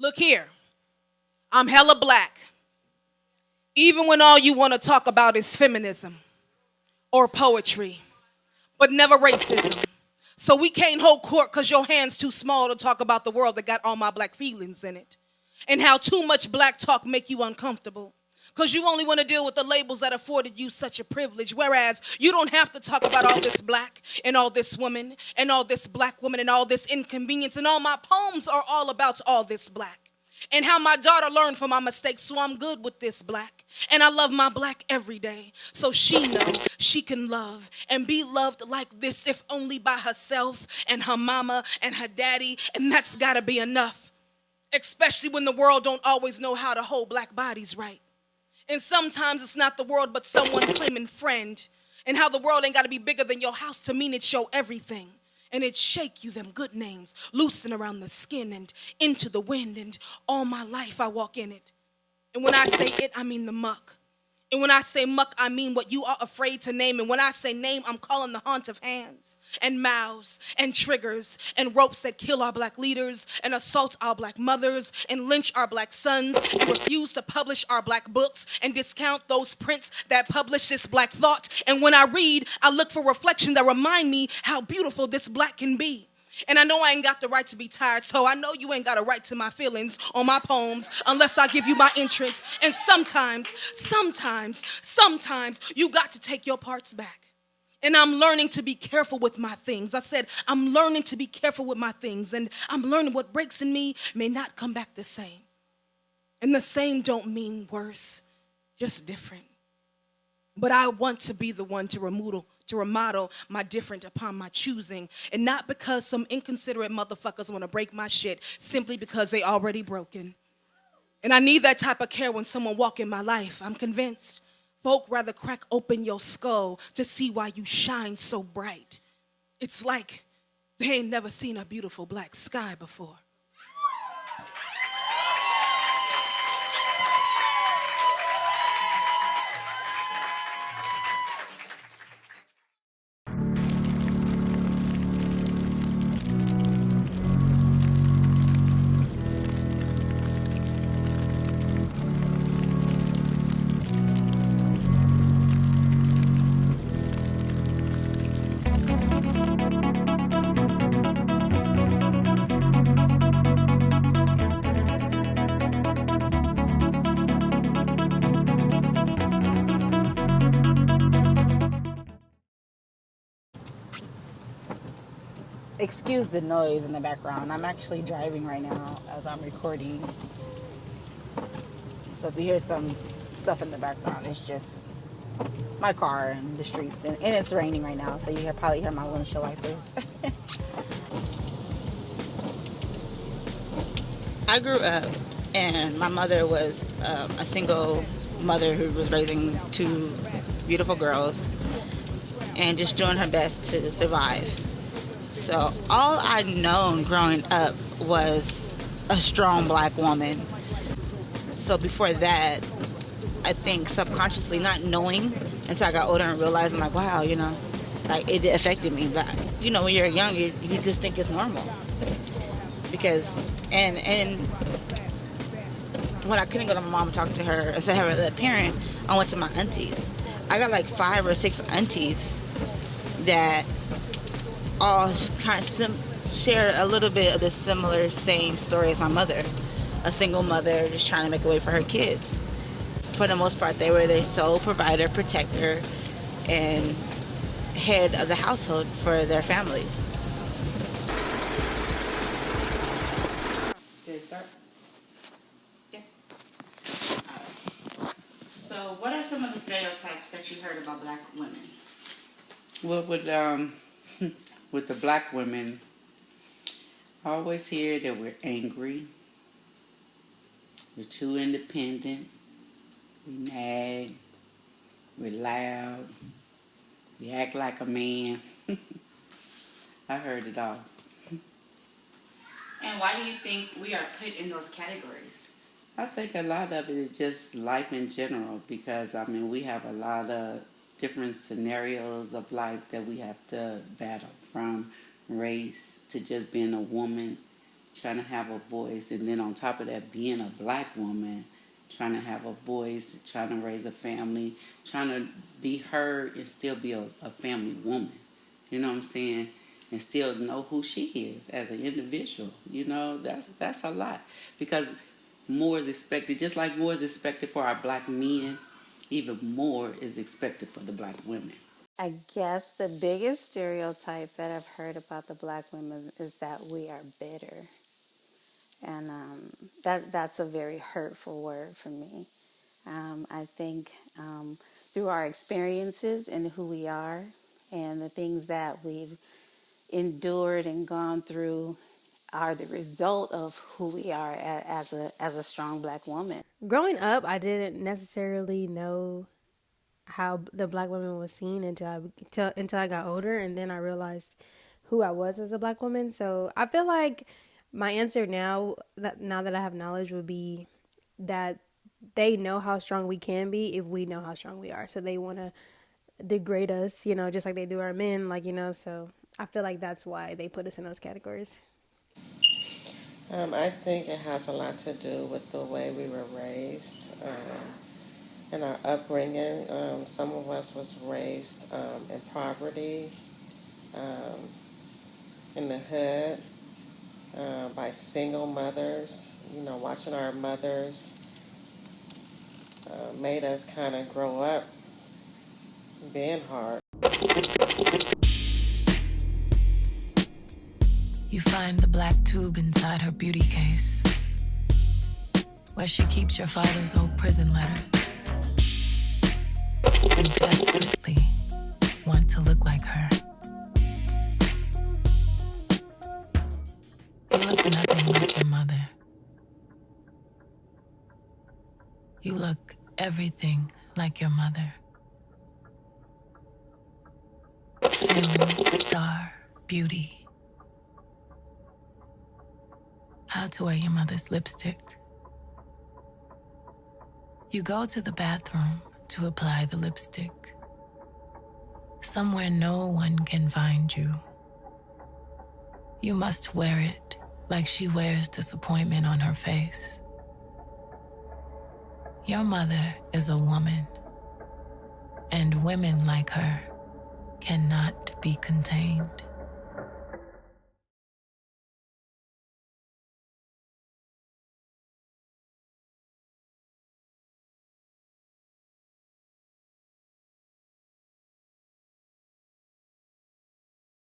Look here, I'm hella black. Even when all you want to talk about is feminism or poetry, but never racism. So we can't hold court because your hand's too small to talk about the world that got all my black feelings in it. And how too much black talk make you uncomfortable. Because you only want to deal with the labels that afforded you such a privilege. Whereas you don't have to talk about all this black and all this woman and all this black woman and all this inconvenience. And all my poems are all about all this black. And how my daughter learned from my mistakes, so I'm good with this black. And I love my black every day, so she know she can love and be loved like this, if only by herself and her mama and her daddy, and that's gotta be enough. Especially when the world don't always know how to hold black bodies right. And sometimes it's not the world, but someone claiming friend. And how the world ain't gotta be bigger than your house to mean it's your everything. And it shake you them good names, loosen around the skin and into the wind. And all my life I walk in it. And when I say it, I mean the muck. And when I say muck, I mean what you are afraid to name. And when I say name, I'm calling the haunt of hands and mouths and triggers and ropes that kill our black leaders and assault our black mothers and lynch our black sons and refuse to publish our black books and discount those prints that publish this black thought. And when I read, I look for reflection that remind me how beautiful this black can be. And I know I ain't got the right to be tired, so I know you ain't got a right to my feelings or my poems unless I give you my entrance. And sometimes, you got to take your parts back. And I'm learning to be careful with my things. I said, I'm learning to be careful with my things, and I'm learning what breaks in me may not come back the same. And the same don't mean worse, just different. But I want to be the one to remodel my different upon my choosing, and not because some inconsiderate motherfuckers want to break my shit, simply because they already broken. And I need that type of care when someone walk in my life. I'm convinced folk rather crack open your skull to see why you shine so bright. It's like they ain't never seen a beautiful black sky before. Excuse the noise in the background. I'm actually driving right now as I'm recording. So if you hear some stuff in the background, it's just my car and the streets. And it's raining right now, so you probably hear my windshield wipers. I grew up, and my mother was a single mother who was raising two beautiful girls and just doing her best to survive. So all I'd known growing up was a strong black woman. So before that, I think subconsciously, not knowing until I got older and realized, I'm like, wow, like it affected me. But when you're young, you just think it's normal. Because and when I couldn't go to my mom and talk to her instead of having a parent, I went to my aunties. I got like 5 or 6 aunties that all kind of share a little bit of the same story as my mother. A single mother just trying to make a way for her kids. For the most part, they were their sole provider, protector, and head of the household for their families. Did it start? Yeah. So, what are some of the stereotypes that you heard about black women? Well, with the black women, I always hear that we're angry, we're too independent, we nag, we're loud, we act like a man. I heard it all. And why do you think we are put in those categories? I think a lot of it is just life in general, because we have a lot of different scenarios of life that we have to battle, from race to just being a woman trying to have a voice, and then on top of that, being a black woman, trying to have a voice, trying to raise a family, trying to be heard and still be a family woman. You know what I'm saying? And still know who she is as an individual. You know, that's a lot. Because more is expected, just like more is expected for our black men, even more is expected for the black women. I guess the biggest stereotype that I've heard about the black women is that we are bitter. And that's a very hurtful word for me. I think through our experiences and who we are and the things that we've endured and gone through are the result of who we are as a strong black woman. Growing up, I didn't necessarily know how the black woman was seen until I got older, and then I realized who I was as a black woman. So I feel like my answer now that I have knowledge would be that they know how strong we can be if we know how strong we are. So they want to degrade us, just like they do our men, so I feel like that's why they put us in those categories. I think it has a lot to do with the way we were raised and our upbringing. Some of us was raised in poverty, in the hood, by single mothers. Watching our mothers made us kind of grow up being hard. You find the black tube inside her beauty case, where she keeps your father's old prison letters. You desperately want to look like her. You look nothing like your mother. You look everything like your mother. Film star beauty. How to wear your mother's lipstick. You go to the bathroom to apply the lipstick, somewhere no one can find you. You must wear it like she wears disappointment on her face. Your mother is a woman, and women like her cannot be contained.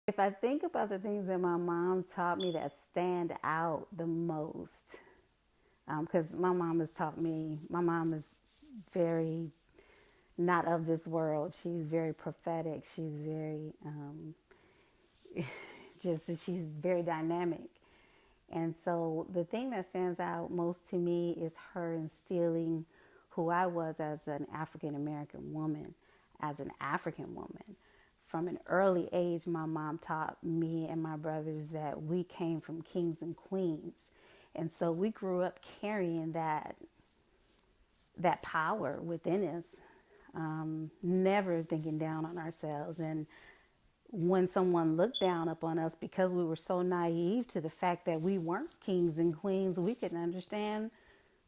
If I think about the things that my mom taught me that stand out the most, because my mom has taught me, my mom is very not of this world. She's very prophetic. She's very, she's very dynamic. And so the thing that stands out most to me is her instilling who I was as an African-American woman, as an African woman. From an early age, my mom taught me and my brothers that we came from kings and queens. And so we grew up carrying that power within us, never thinking down on ourselves. And when someone looked down upon us because we were so naive to the fact that we weren't kings and queens, we couldn't understand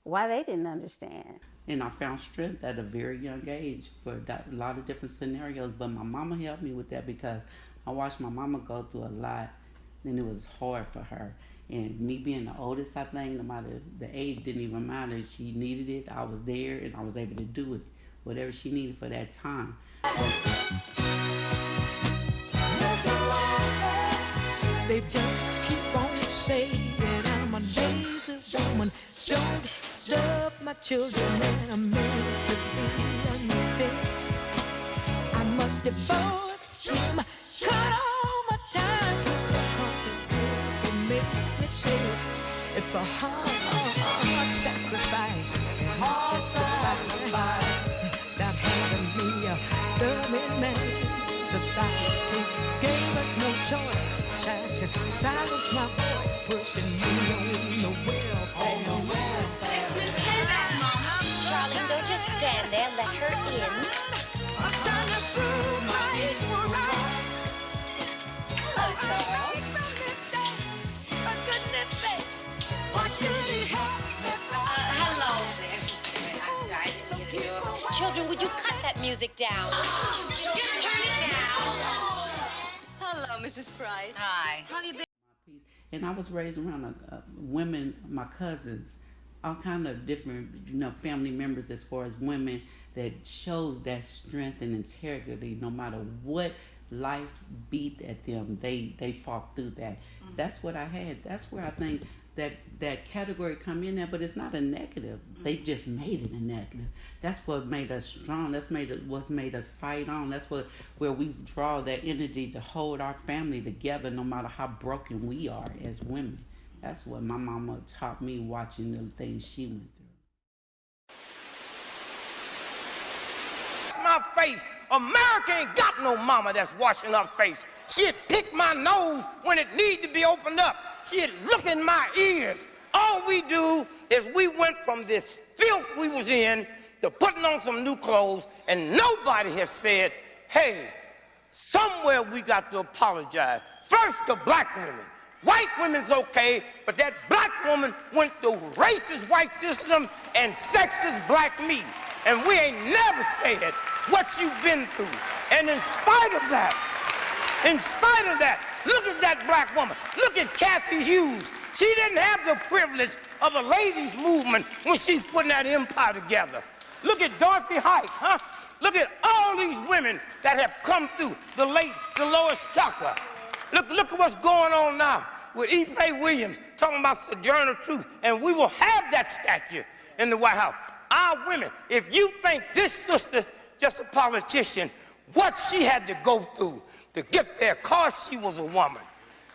why they didn't understand. And I found strength at a very young age for a lot of different scenarios. But my mama helped me with that because I watched my mama go through a lot, and it was hard for her. And me being the oldest, I think, no matter the age, didn't even matter. She needed it, I was there, and I was able to do it, whatever she needed for that time. They just keep on saying I'm a lazy woman. Don't love my children and I'm made to be unfit. I must divorce him, cut all my ties because his words they make me sick. It's a hard sacrifice. Hard sacrifice. That having me a dummy man. Society gave us no choice. Tried to silence my voice, pushing me on the welfare. It's Miss Kenback, Mama. Darling, don't just stand there. Let her in. I'm trying to prove my equal rights. Hello, Charles. Some mistakes, for goodness sake. Hello there. I'm sorry, I didn't hear the door. Children, would you cut that music down? Just turn it down. Hello, Mrs. Price. Hi. How you been? And I was raised around women, my cousins, all kind of different, family members as far as women that showed that strength and integrity no matter what life beat at them, they fought through that. Mm-hmm. That's what I had. That's where I think that category come in there, but it's not a negative. Mm-hmm. They just made it a negative. That's what made us strong. That's what's made us fight on. That's where we draw that energy to hold our family together no matter how broken we are as women. That's what my mama taught me watching the things she went through. My face. America ain't got no mama that's washing her face. She'd pick my nose when it need to be opened up. She'd look in my ears. All we do is we went from this filth we was in to putting on some new clothes, and nobody has said, hey, somewhere we got to apologize. First, to black women. White women's okay, but that black woman went through racist white system and sexist black me. And we ain't never said what you've been through. And in spite of that, look at that black woman. Look at Kathy Hughes. She didn't have the privilege of a ladies' movement when she's putting that empire together. Look at Dorothy Height, huh? Look at all these women that have come through, the late Dolores Tucker. Look at what's going on now with Ife Williams talking about Sojourner Truth, and we will have that statue in the White House. Our women, if you think this sister just a politician, what she had to go through to get there, cause she was a woman.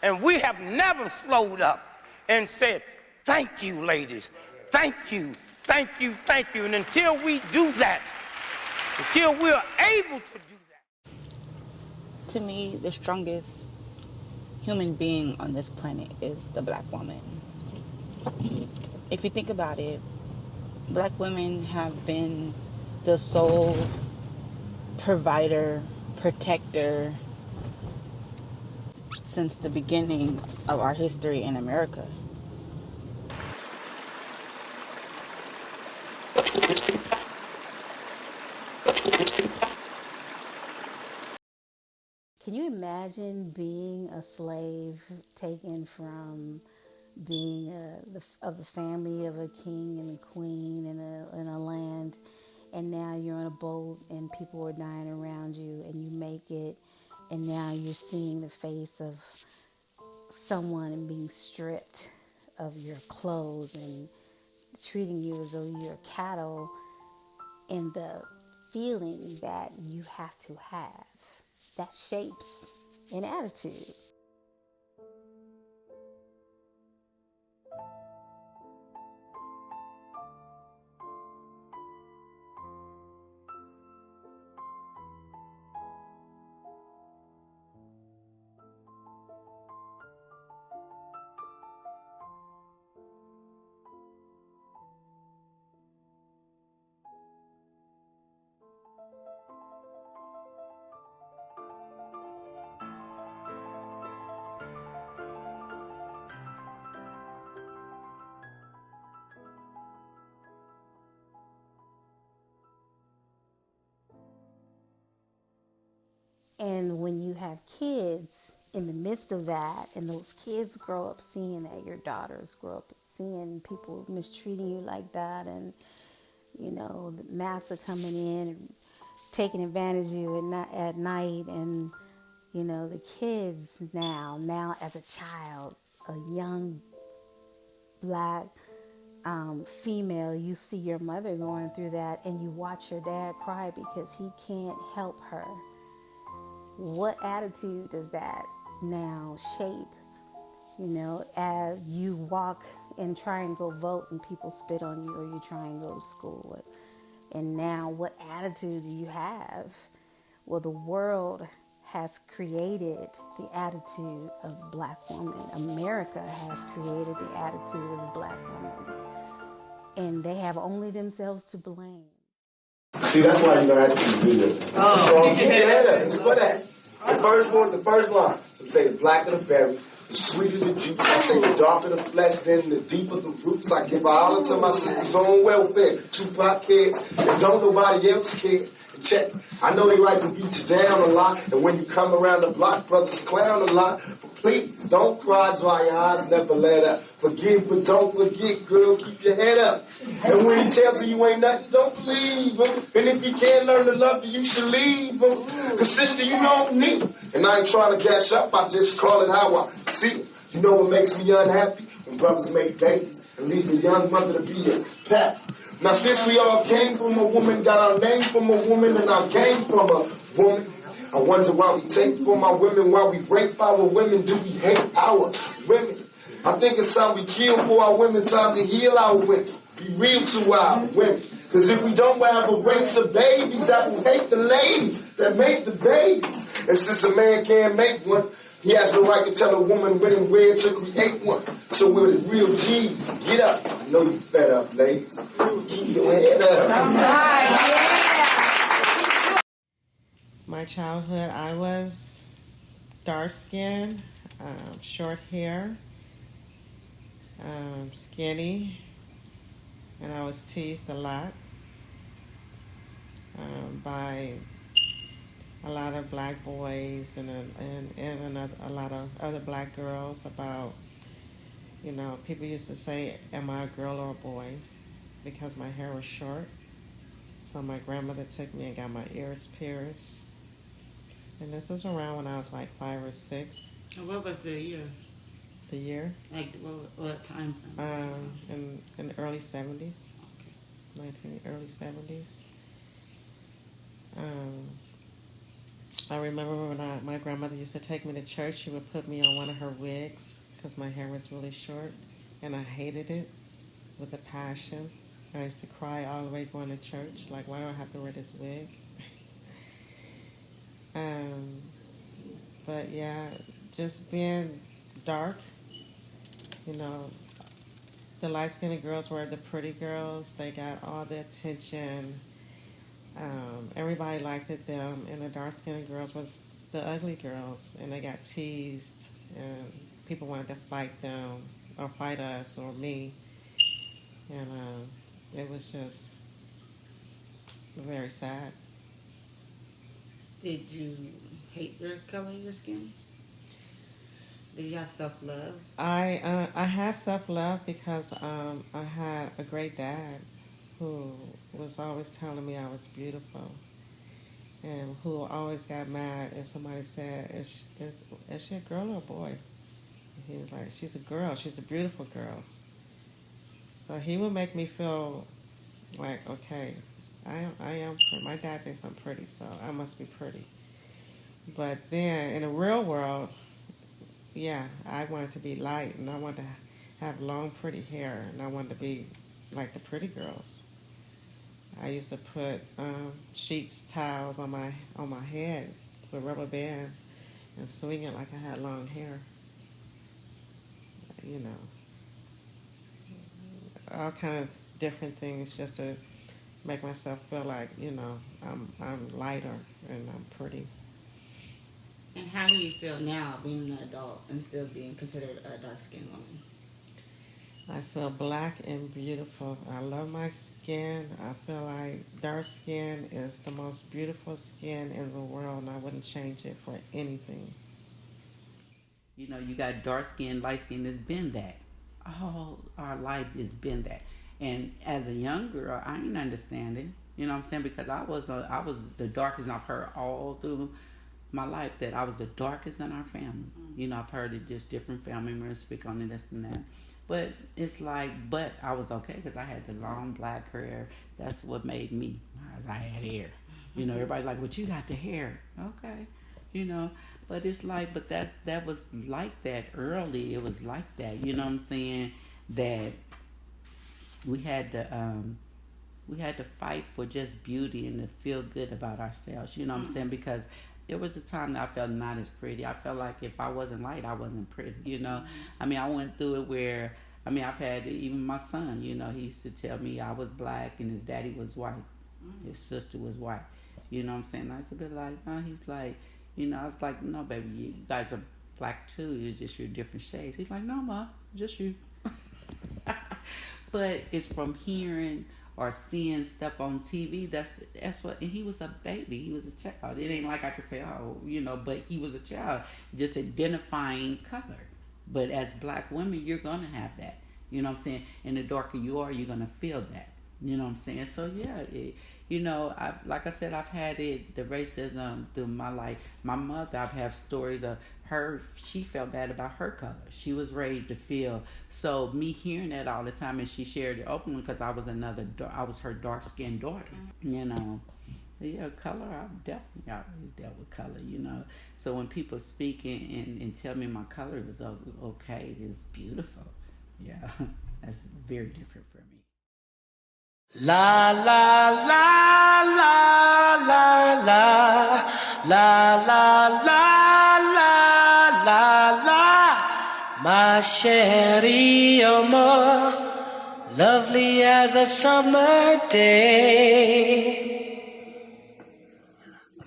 And we have never slowed up and said, thank you, ladies, thank you, thank you, thank you. And until we do that, until we're able to do that. To me, the strongest human being on this planet is the black woman. If you think about it, black women have been the sole provider, protector since the beginning of our history in America. Can you imagine being a slave taken from being of the family of a king and a queen in a land, and now you're on a boat and people are dying around you and you make it, and now you're seeing the face of someone and being stripped of your clothes and treating you as though you're cattle, and the feeling that you have to have, that shapes an attitude. And when you have kids in the midst of that, and those kids grow up seeing that, your daughters grow up seeing people mistreating you like that, and, you know, the master coming in and taking advantage of you at night, and, you know, the kids now as a child, a young black female, you see your mother going through that, and you watch your dad cry because he can't help her. What attitude does that now shape, you know, as you walk and try and go vote and people spit on you, or you try and go to school? And now what attitude do you have? Well, the world has created the attitude of black woman. America has created the attitude of the black woman. And they have only themselves to blame. See, that's why you're going to have to do this. Oh. Keep your head up. Just put that. The first line. So say the black of the berry, The sweeter the juice, I say the darker the flesh, then the deeper the roots. I give a holler to my sister's own welfare. Tupac kids, and don't nobody else care. Check. I know they like to beat you down a lot, and when you come around the block, brothers clown a lot. But please, don't cry, dry your eyes, never let up. Forgive, but don't forget, girl, keep your head up. And when he tells you you ain't nothing, don't believe him. And if he can't learn to love you, you should leave him. Cause sister, you don't need him. And I ain't trying to gash up, I just call it how I see it. You know what makes me unhappy? When brothers make babies and leave a young mother to be a pap. Now since we all came from a woman, got our name from a woman, and I came from a woman, I wonder why we take from our women, why we rape our women, do we hate our women? I think it's time we kill for our women, time to heal our women, be real to our women. Because if we don't have a race of babies that will hate the ladies that make the babies, and since a man can't make one, he has no right to tell a woman when and where to create one. So we're the real G's. Get up. I know you fed up, ladies. Keep your head up. My childhood, I was dark-skinned, short hair, skinny, and I was teased a lot by a lot of black boys and a lot of other black girls about, you know, people used to say, am I a girl or a boy? Because my hair was short. So my grandmother took me and got my ears pierced. And this was around when I was like 5 or 6. And what was the year? The year? Like what time? In the early 70s. Okay. Early 70s. I remember when my grandmother used to take me to church, she would put me on one of her wigs because my hair was really short, and I hated it with a passion. I used to cry all the way going to church, like, why do I have to wear this wig? But yeah, just being dark, you know, the light-skinned girls were the pretty girls. They got all the attention. Everybody liked them, and the dark-skinned girls was the ugly girls, and they got teased, and people wanted to fight them, or fight us, or me, and it was just very sad. Did you hate the color of your skin? Did you have self-love? I had self-love because I had a great dad who was always telling me I was beautiful, and who always got mad if somebody said, is she a girl or a boy? And he was like, she's a girl, she's a beautiful girl. So he would make me feel like, okay, I am pretty. My dad thinks I'm pretty, so I must be pretty. But then in the real world, yeah, I wanted to be light, and I wanted to have long, pretty hair, and I wanted to be like the pretty girls. I used to put sheets, towels on my head with rubber bands and swing it like I had long hair. You know, all kind of different things just to make myself feel like, you know, I'm lighter and I'm pretty. And how do you feel now being an adult and still being considered a dark-skinned woman? I feel black and beautiful. I love my skin. I feel like dark skin is the most beautiful skin in the world, and I wouldn't change it for anything. You know, you got dark skin, light skin. It's been that. All our life has been that. And as a young girl, I ain't understanding. You know what I'm saying? Because I was the darkest. I've heard all through my life that I was the darkest in our family. You know, I've heard it just different family members speak on it, this and that. But it's like, but I was okay because I had the long black hair. That's what made me, as I had hair. You know, everybody's like, well, you got the hair. Okay. You know, but it's like, but that was like that early. It was like that. You know what I'm saying? That we had to fight for just beauty and to feel good about ourselves. You know what I'm saying? Because there was a time that I felt not as pretty. I felt like if I wasn't light, I wasn't pretty, you know. I mean, I went through it where, I mean, I've had even my son, you know, he used to tell me I was black and his daddy was white. His sister was white. You know what I'm saying? I used to be like, no, he's like, you know, I was like, no, baby, you guys are black too. It's just your different shades. He's like, no, ma, just you. But it's from hearing or seeing stuff on TV. That's what. And he was a baby. He was a child. It ain't like I could say, oh, but he was a child, just identifying color. But as black women, you're gonna have that. You know what I'm saying? And the darker you are, you're gonna feel that. You know what I'm saying? So yeah, like I said, I've had the racism through my life. My mother, I've had stories of her. She felt bad about her color. She was raised to feel. So me hearing that all the time, and she shared it openly because I was her dark skinned daughter. Yeah, color. I've definitely always dealt with color. So when people speak and tell me my color is okay, it's beautiful. Yeah, that's very different for me. La la la la la la la la la la la, my chérie amour, lovely as a summer day.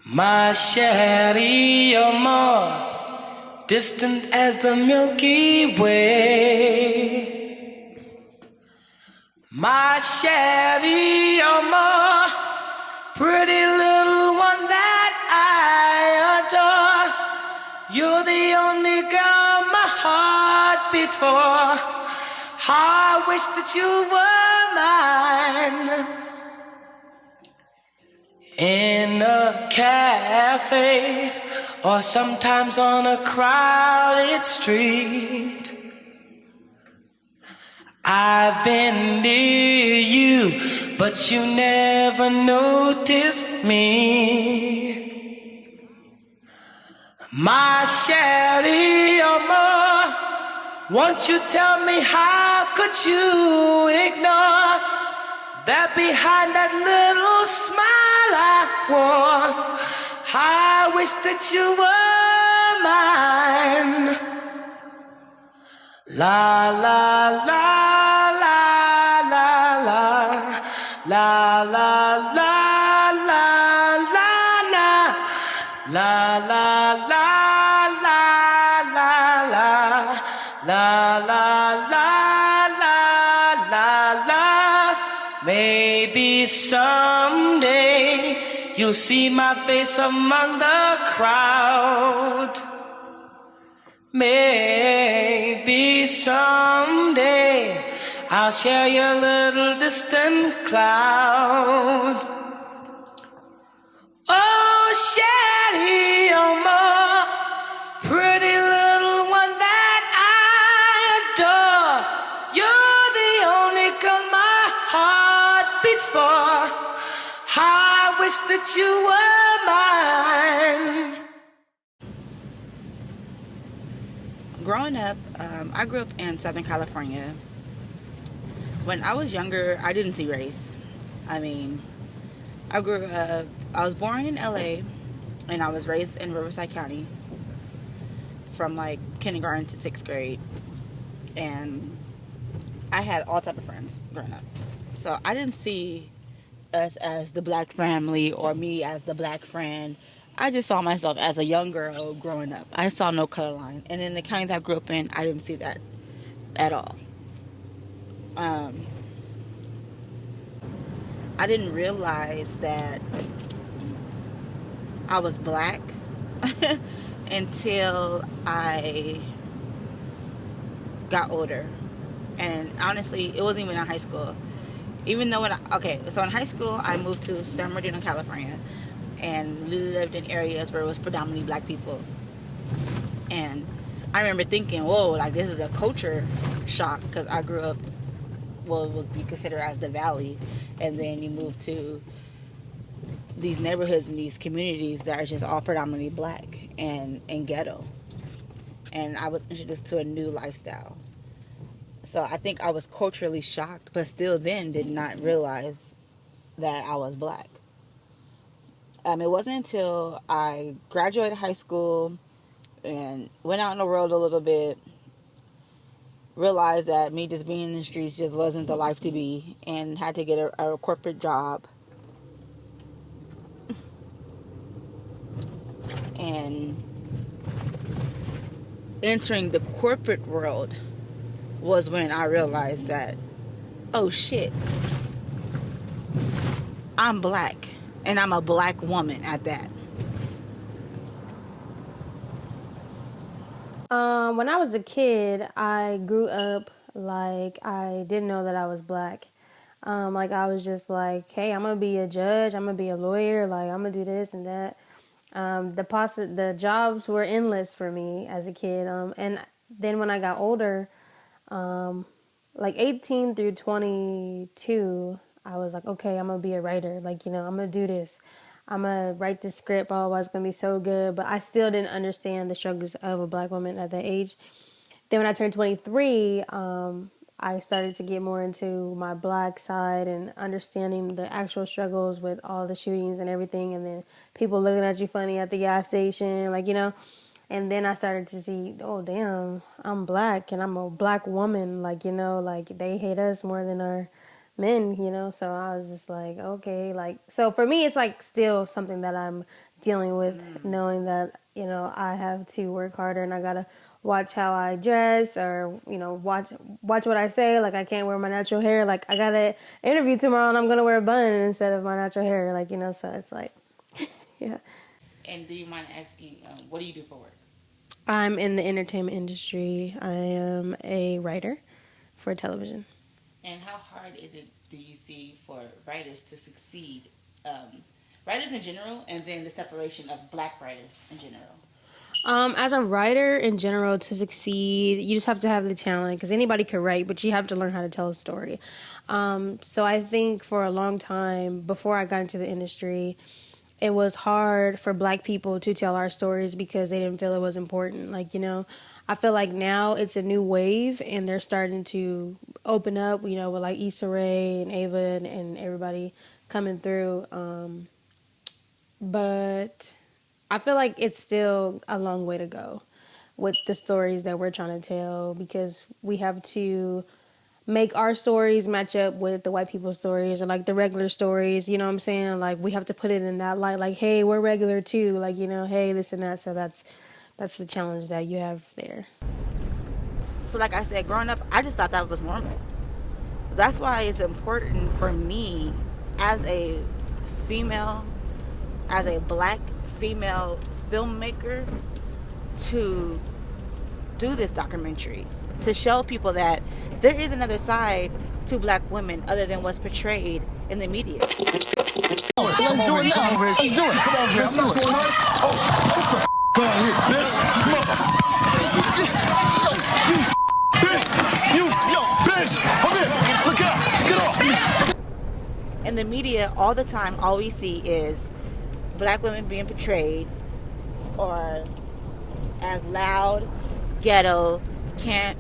My chérie amour, distant as the Milky Way. My chérie amour, pretty little one that I adore. You're the only girl my heart beats for. How I wish that you were mine. In a cafe, or sometimes on a crowded street, I've been near you, but you never noticed me. My chérie amour, won't you tell me how could you ignore that behind that little smile I wore? I wish that you were mine. La la la. La la la la la la la la la la la la la la. Maybe someday you'll see my face among the crowd. Maybe someday I'll share your little distant cloud. Oh, chérie amour, pretty little one that I adore. You're the only girl my heart beats for. How I wish that you were mine. Growing up, I grew up in Southern California. When I was younger, I didn't see race. I mean, I was born in LA, and I was raised in Riverside County from like kindergarten to 6th grade. And I had all type of friends growing up. So I didn't see us as the black family or me as the black friend. I just saw myself as a young girl growing up. I saw no color line. And in the county that I grew up in, I didn't see that at all. I didn't realize that I was black until I got older. And honestly, it wasn't even in high school. Even though so in high school, I moved to San Bernardino, California, and lived in areas where it was predominantly black people. And I remember thinking, whoa, like this is a culture shock, because I grew up what would be considered as the valley, and then you move to these neighborhoods and these communities that are just all predominantly black and ghetto. And I was introduced to a new lifestyle. So I think I was culturally shocked, but still then did not realize that I was black. It wasn't until I graduated high school and went out in the world a little bit, realized that me just being in the streets just wasn't the life to be, and had to get a corporate job. And entering the corporate world was when I realized that, oh shit, I'm black, and I'm a black woman at that. When I was a kid, I grew up like I didn't know that I was black. Like I was just like, hey, I'm gonna be a judge, I'm gonna be a lawyer, like I'm gonna do this and that. The jobs were endless for me as a kid. And then when I got older, like 18 through 22, I was like, okay, I'm gonna be a writer. Like, I'm gonna do this. I'm gonna write this script. Oh, it's gonna be so good. But I still didn't understand the struggles of a black woman at that age. Then when I turned 23, I started to get more into my black side and understanding the actual struggles with all the shootings and everything. And then people looking at you funny at the gas station, And then I started to see, oh, damn, I'm black and I'm a black woman. Like they hate us more than our men, So I was just like, okay. So for me, it's like still something that I'm dealing with, knowing that, I have to work harder and I got to watch how I dress or, watch what I say. Like I can't wear my natural hair. Like I got an interview tomorrow and I'm going to wear a bun instead of my natural hair. So it's like, yeah. And do you mind asking, what do you do for work? I'm in the entertainment industry. I am a writer for television. And how hard is it, do you see, for writers to succeed? Writers in general, and then the separation of black writers in general. As a writer in general, to succeed, you just have to have the talent, because anybody can write, but you have to learn how to tell a story. So I think for a long time, before I got into the industry, it was hard for black people to tell our stories because they didn't feel it was important. I feel like now it's a new wave and they're starting to open up, with like Issa Rae and Ava and everybody coming through. But I feel like it's still a long way to go with the stories that we're trying to tell because we have to make our stories match up with the white people's stories or like the regular stories, you know what I'm saying? Like we have to put it in that light, like, hey, we're regular too, like, hey, this and that. So that's the challenge that you have there. So like I said, growing up, I just thought that was normal. That's why it's important for me as a female, as a black female filmmaker to do this documentary, to show people that there is another side to black women other than what's portrayed in the media. Let's do it now. Let's do it. Come on, let's do it. Oh, come on here, bitch. Come on. Bitch. Come here. Look out. Get off. In the media, all the time, all we see is black women being portrayed or as loud, ghetto, can't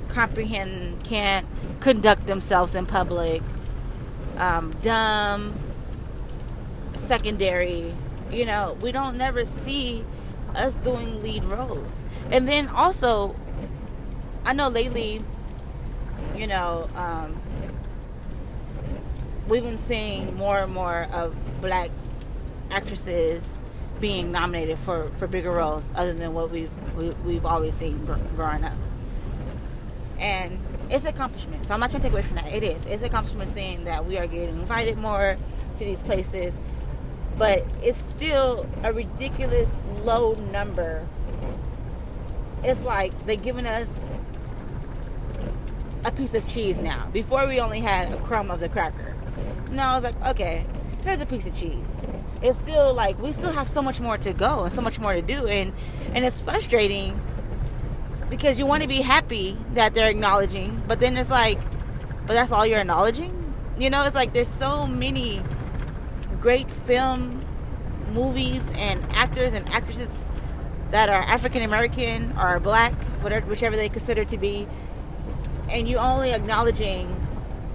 comprehend, can't conduct themselves in public, dumb, secondary. We don't never see us doing lead roles. And then also, I know lately, we've been seeing more and more of black actresses being nominated for bigger roles other than what we've always seen growing up. And it's an accomplishment. So I'm not trying to take away from that. It is. It's an accomplishment seeing that we are getting invited more to these places. But it's still a ridiculous low number. It's like they're giving us a piece of cheese now. Before we only had a crumb of the cracker. Now I was like, okay, here's a piece of cheese. It's still like we still have so much more to go and so much more to do, and it's frustrating because you want to be happy that they're acknowledging, but then it's like, but that's all you're acknowledging? It's like there's so many great film, movies, and actors and actresses that are African American or black, whichever they consider to be, and you only acknowledging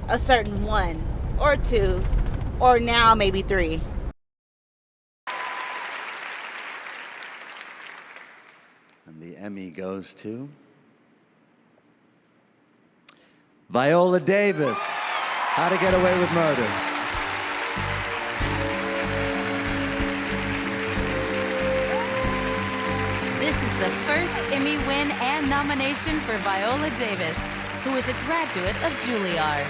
a certain one or two or now maybe three. And the Emmy goes to Viola Davis, How to Get Away with Murder. This is the first Emmy win and nomination for Viola Davis, who is a graduate of Juilliard.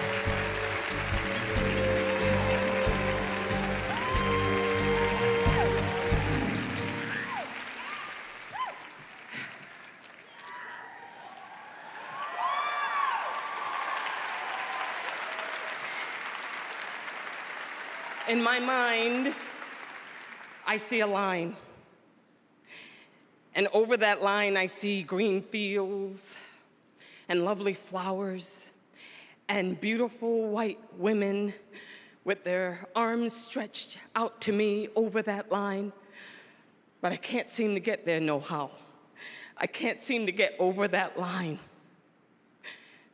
In my mind, I see a line. And over that line, I see green fields and lovely flowers and beautiful white women with their arms stretched out to me over that line. But I can't seem to get there no how. I can't seem to get over that line.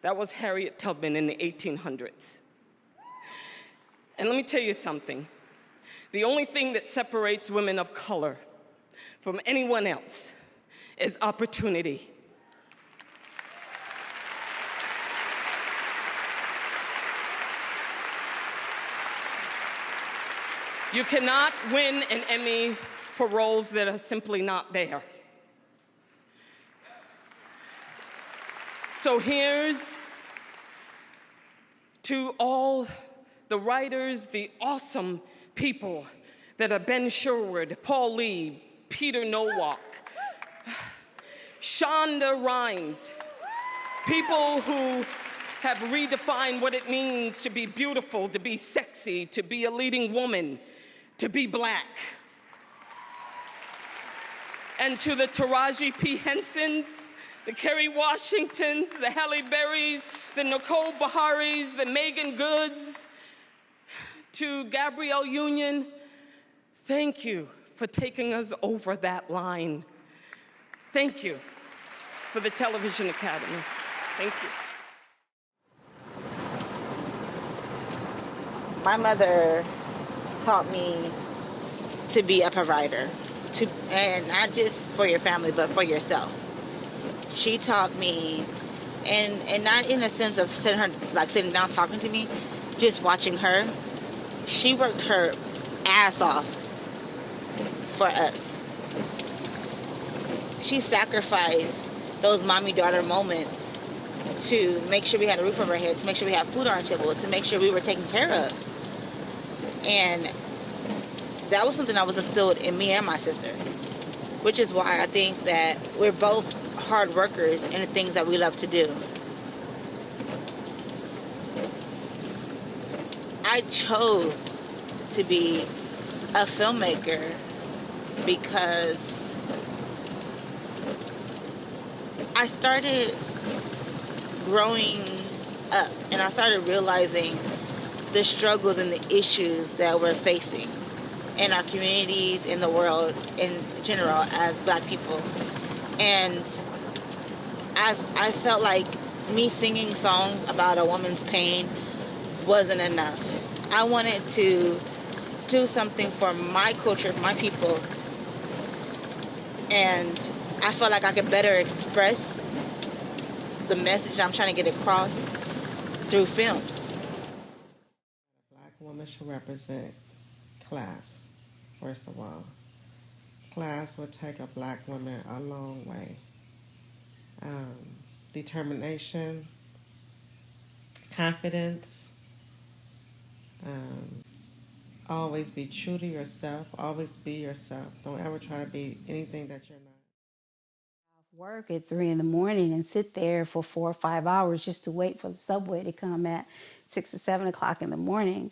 That was Harriet Tubman in the 1800s. And let me tell you something. The only thing that separates women of color from anyone else is opportunity. You cannot win an Emmy for roles that are simply not there. So here's to all the writers, the awesome people that are Ben Sherwood, Paul Lee, Peter Nowak, Shonda Rhimes, people who have redefined what it means to be beautiful, to be sexy, to be a leading woman, to be black. And to the Taraji P. Hensons, the Kerry Washingtons, the Halle Berrys, the Nicole Beharies, the Megan Goods, to Gabrielle Union, thank you for taking us over that line. Thank you for the Television Academy. Thank you. My mother taught me to be a provider, and not just for your family, but for yourself. She taught me, and not in the sense of sitting down talking to me, just watching her. She worked her ass off for us. She sacrificed those mommy-daughter moments to make sure we had a roof over our head, to make sure we had food on our table, to make sure we were taken care of. And that was something that was instilled in me and my sister, which is why I think that we're both hard workers in the things that we love to do. I chose to be a filmmaker because I started growing up and I started realizing the struggles and the issues that we're facing in our communities, in the world in general as Black people. And I felt like me singing songs about a woman's pain wasn't enough. I wanted to do something for my culture, my people, and I felt like I could better express the message I'm trying to get across through films. A Black woman should represent class, first of all. Class would take a Black woman a long way. Determination, confidence, always be true to yourself, always be yourself. Don't ever try to be anything that you're not. Work at 3 in the morning and sit there for 4 or 5 hours just to wait for the subway to come at 6 or 7 o'clock in the morning.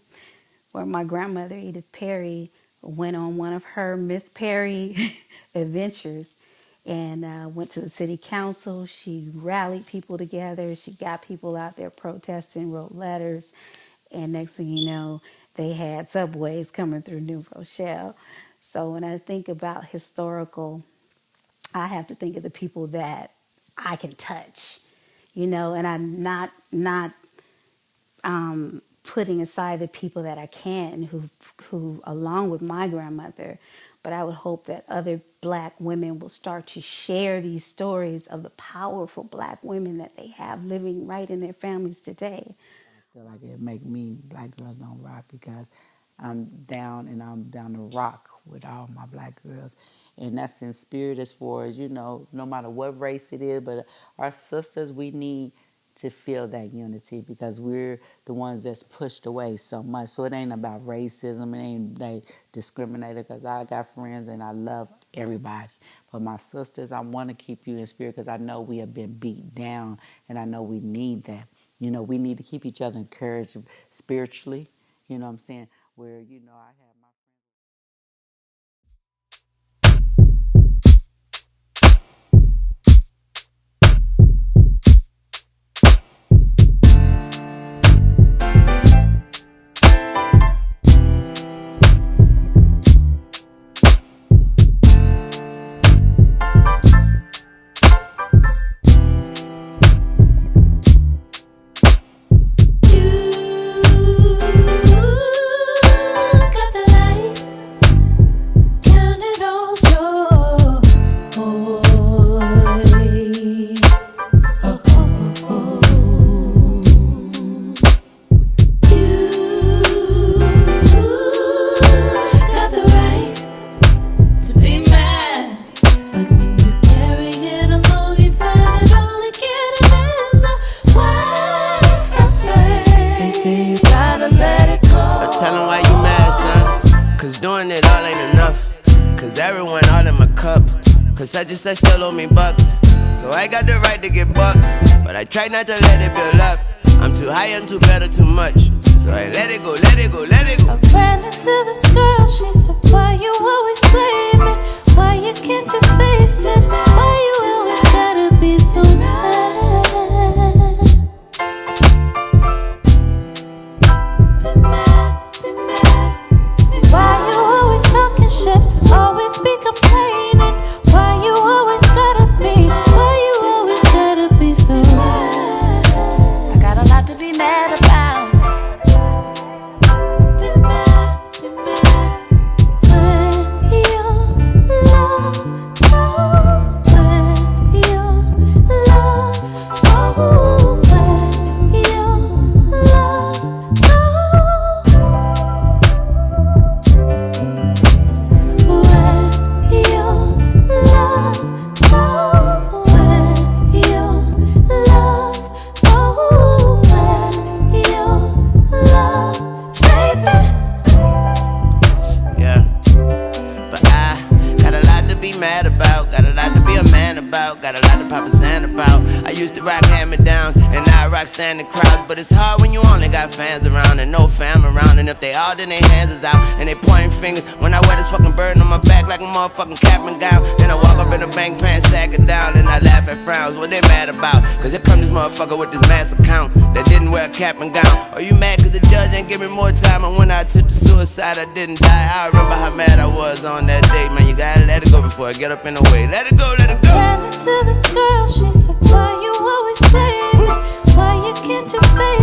Where my grandmother, Edith Perry, went on one of her Miss Perry adventures and went to the city council. She rallied people together. She got people out there protesting, wrote letters. And next thing you know, they had subways coming through New Rochelle. So when I think about historical, I have to think of the people that I can touch, and I'm not putting aside the people that I can who along with my grandmother, but I would hope that other Black women will start to share these stories of the powerful Black women that they have living right in their families today. I feel like it make me Black Girls Don't Rock because I'm down to rock with all my Black girls. And that's in spirit as far as, no matter what race it is, but our sisters, we need to feel that unity because we're the ones that's pushed away so much. So it ain't about racism, it ain't like discriminated, because I got friends and I love everybody. But my sisters, I want to keep you in spirit because I know we have been beat down and I know we need that. We need to keep each other encouraged spiritually, you know what I'm saying? Where, I have my Such and such still owe me bucks, so I got the right to get bucked, but I try not to let it build up. I'm too high and too better too much, so I let it go, let it go, let it go. I ran into this girl, she said, why you always playing me? Why you can't just face it? Why you always gotta be so mad? Be mad, be mad, be mad. Why you always talking shit? Always be complaining. Why you always gotta be? Why you always gotta be so mad? I got a lot to be mad about. Be mad, be mad. When you love, oh, when you love, oh, when you love, got a lot to pop a sand about. I used to rock hand-me-downs, and now I rock standing crowds. But it's hard when you only got fans around and no fam around. And if they all, then their hands is out and they pointing fingers. When I wear this fucking burden on my back like a motherfucking cap and gown, then I walk up in the bank pants, sack it down, and I laugh at frowns. What they mad about? Cause here come this motherfucker with this mass account that didn't wear a cap and gown. Are you mad cause the judge ain't give me more time? And when I attempted suicide, I didn't die. I remember how mad I was on that day. Man, you gotta let it go before I get up in the way. Let it go, let it go. ran into this girl, she said, why you always playing me? Why you can't just face